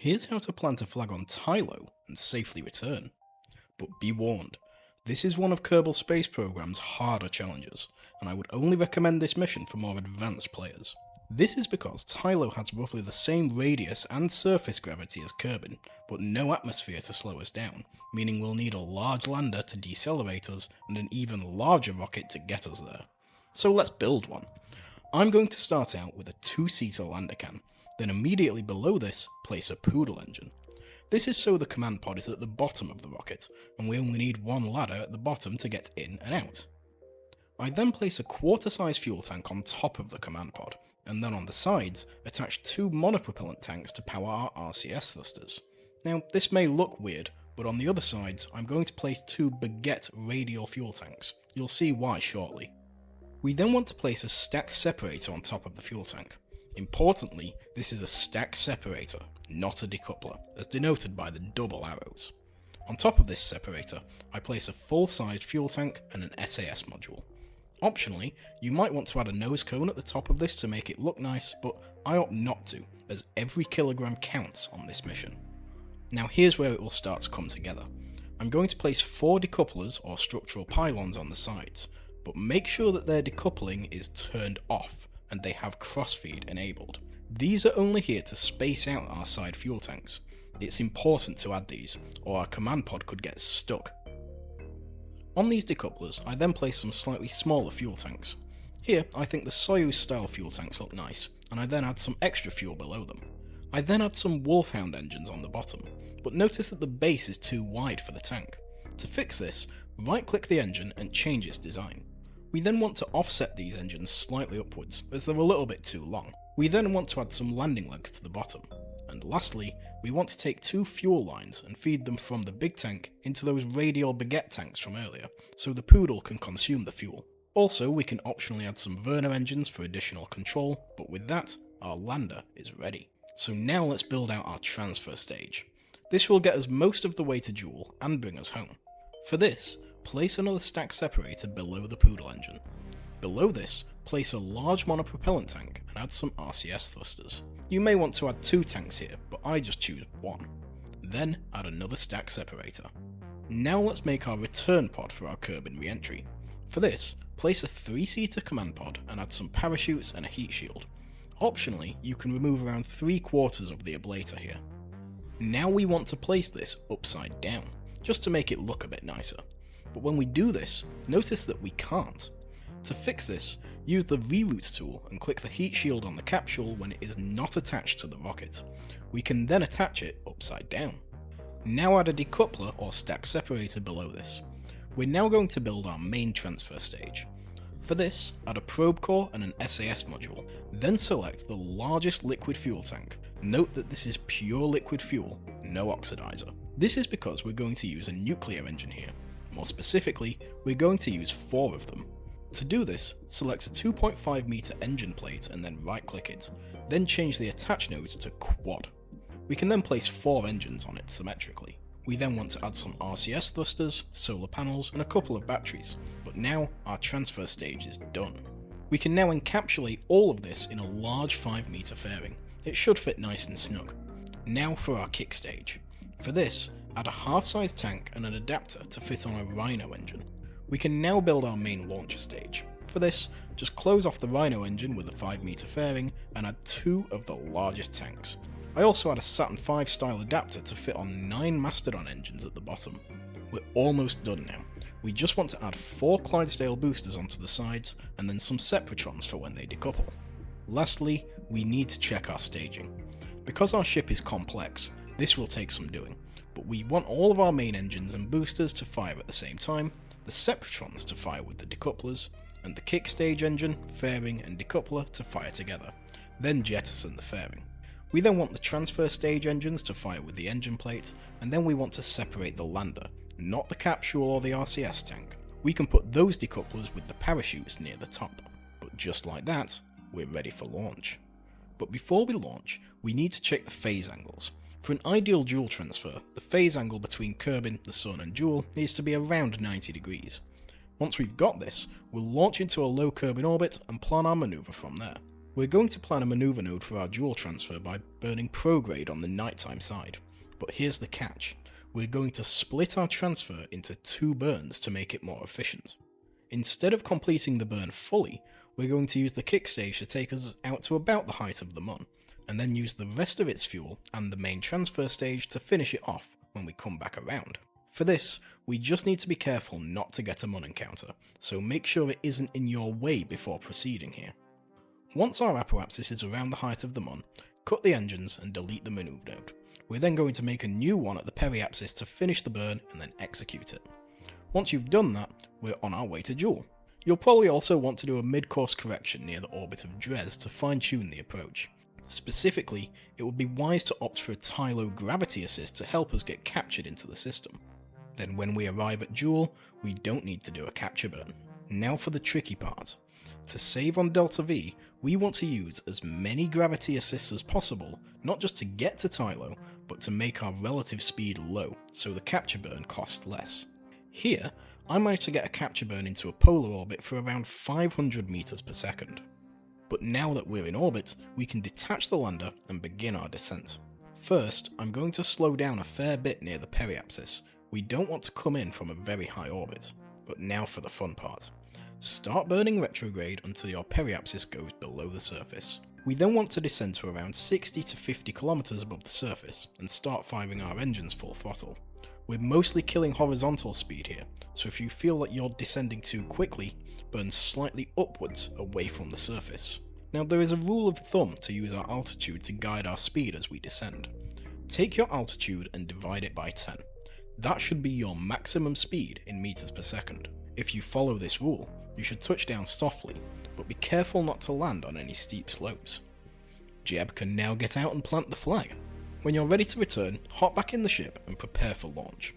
Here's how to plant a flag on Tylo and safely return. But be warned, this is one of Kerbal Space Program's harder challenges, and I would only recommend this mission for more advanced players. This is because Tylo has roughly the same radius and surface gravity as Kerbin, but no atmosphere to slow us down, meaning we'll need a large lander to decelerate us and an even larger rocket to get us there. So let's build one. I'm going to start out with a 2-seater lander can, then immediately below this place a poodle engine. This is so the command pod is at the bottom of the rocket, and we only need one ladder at the bottom to get in and out. I then place a quarter-size fuel tank on top of the command pod, and then on the sides attach 2 monopropellant tanks to power our RCS thrusters. Now this may look weird, but on the other sides I'm going to place 2 baguette radial fuel tanks. You'll see why shortly. We then want to place a stack separator on top of the fuel tank. Importantly, this is a stack separator, not a decoupler, as denoted by the double arrows. On top of this separator, I place a full-sized fuel tank and an SAS module. Optionally, you might want to add a nose cone at the top of this to make it look nice, but I opt not to, as every kilogram counts on this mission. Now here's where it will start to come together. I'm going to place 4 decouplers or structural pylons on the sides, but make sure that their decoupling is turned off and they have crossfeed enabled. These are only here to space out our side fuel tanks. It's important to add these, or our command pod could get stuck. On these decouplers, I then place some slightly smaller fuel tanks. Here, I think the Soyuz style fuel tanks look nice, and I then add some extra fuel below them. I then add some Wolfhound engines on the bottom, but notice that the base is too wide for the tank. To fix this, right click the engine and change its design. We then want to offset these engines slightly upwards, as they're a little bit too long. We then want to add some landing legs to the bottom. And lastly, we want to take 2 fuel lines and feed them from the big tank into those radial baguette tanks from earlier, so the poodle can consume the fuel. Also, we can optionally add some Werner engines for additional control, but with that, our lander is ready. So now let's build out our transfer stage. This will get us most of the way to Jool and bring us home. For this, place another stack separator below the poodle engine. Below this, place a large monopropellant tank and add some RCS thrusters. You may want to add 2 tanks here, but I just choose 1. Then add another stack separator. Now let's make our return pod for our Kerbin re-entry. For this, place a 3-seater command pod and add some parachutes and a heat shield. Optionally, you can remove around 3/4 of the ablator here. Now we want to place this upside down, just to make it look a bit nicer. But when we do this, notice that we can't. To fix this, use the reroute tool and click the heat shield on the capsule when it is not attached to the rocket. We can then attach it upside down. Now add a decoupler or stack separator below this. We're now going to build our main transfer stage. For this, add a probe core and an SAS module, then select the largest liquid fuel tank. Note that this is pure liquid fuel, no oxidizer. This is because we're going to use a nuclear engine here. More specifically, we're going to use 4 of them. To do this, select a 2.5 meter engine plate and then right click it, then change the attach nodes to quad. We can then place 4 engines on it symmetrically. We then want to add some RCS thrusters, solar panels and a couple of batteries, but now our transfer stage is done. We can now encapsulate all of this in a large 5 meter fairing. It should fit nice and snug. Now for our kick stage. For this, add a half-size tank and an adapter to fit on a Rhino engine. We can now build our main launcher stage. For this, just close off the Rhino engine with a 5 meter fairing and add 2 of the largest tanks. I also add a Saturn V style adapter to fit on 9 Mastodon engines at the bottom. We're almost done now. We just want to add 4 Clydesdale boosters onto the sides and then some Separatrons for when they decouple. Lastly, we need to check our staging. Because our ship is complex, this will take some doing, but we want all of our main engines and boosters to fire at the same time, the Separatrons to fire with the decouplers, and the kick stage engine, fairing and decoupler to fire together, then jettison the fairing. We then want the transfer stage engines to fire with the engine plate, and then we want to separate the lander, not the capsule or the RCS tank. We can put those decouplers with the parachutes near the top. But just like that, we're ready for launch. But before we launch, we need to check the phase angles. For an ideal Jool transfer, the phase angle between Kerbin, the Sun and Jool needs to be around 90 degrees. Once we've got this, we'll launch into a low Kerbin orbit and plan our manoeuvre from there. We're going to plan a maneuver node for our Jool transfer by burning prograde on the nighttime side, but here's the catch. We're going to split our transfer into 2 burns to make it more efficient. Instead of completing the burn fully, we're going to use the kick stage to take us out to about the height of the Mun, and then use the rest of its fuel and the main transfer stage to finish it off when we come back around. For this, we just need to be careful not to get a Mun encounter, so make sure it isn't in your way before proceeding here. Once our apoapsis is around the height of the Mun, cut the engines and delete the maneuver node. We're then going to make a new one at the periapsis to finish the burn and then execute it. Once you've done that, we're on our way to Jool. You'll probably also want to do a mid-course correction near the orbit of Dres to fine-tune the approach. Specifically, it would be wise to opt for a Tylo gravity assist to help us get captured into the system. Then when we arrive at Jool, we don't need to do a capture burn. Now for the tricky part. To save on Delta V, we want to use as many gravity assists as possible, not just to get to Tylo, but to make our relative speed low, so the capture burn costs less. Here, I managed to get a capture burn into a polar orbit for around 500 meters per second. But now that we're in orbit, we can detach the lander and begin our descent. First, I'm going to slow down a fair bit near the periapsis. We don't want to come in from a very high orbit. But now for the fun part. Start burning retrograde until your periapsis goes below the surface. We then want to descend to around 60 to 50 kilometers above the surface and start firing our engines full throttle. We're mostly killing horizontal speed here, so if you feel that you're descending too quickly, burn slightly upwards away from the surface. Now there is a rule of thumb to use our altitude to guide our speed as we descend. Take your altitude and divide it by 10. That should be your maximum speed in meters per second. If you follow this rule, you should touch down softly, but be careful not to land on any steep slopes. Jeb can now get out and plant the flag. When you're ready to return, hop back in the ship and prepare for launch.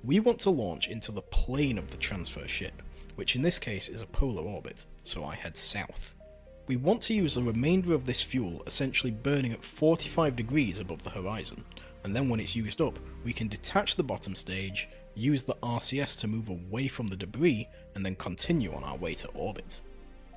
We want to launch into the plane of the transfer ship, which in this case is a polar orbit, so I head south. We want to use the remainder of this fuel essentially burning at 45 degrees above the horizon, and then when it's used up, we can detach the bottom stage, use the RCS to move away from the debris, and then continue on our way to orbit.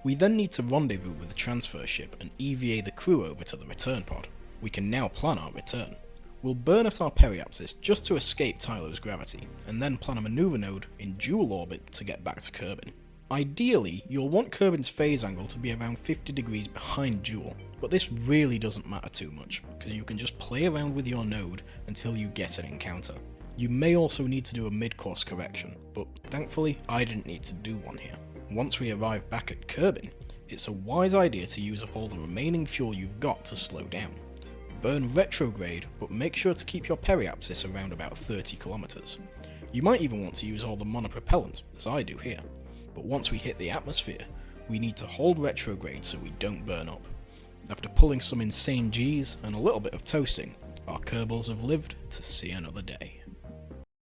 We then need to rendezvous with the transfer ship and EVA the crew over to the return pod. We can now plan our return. We'll burn at our periapsis just to escape Tylo's gravity, and then plan a maneuver node in Jool orbit to get back to Kerbin. Ideally, you'll want Kerbin's phase angle to be around 50 degrees behind Jool, but this really doesn't matter too much, because you can just play around with your node until you get an encounter. You may also need to do a mid-course correction, but thankfully I didn't need to do one here. Once we arrive back at Kerbin, it's a wise idea to use up all the remaining fuel you've got to slow down. Burn retrograde, but make sure to keep your periapsis around about 30 kilometers. You might even want to use all the monopropellant, as I do here, but once we hit the atmosphere, we need to hold retrograde so we don't burn up. After pulling some insane Gs and a little bit of toasting, our Kerbals have lived to see another day.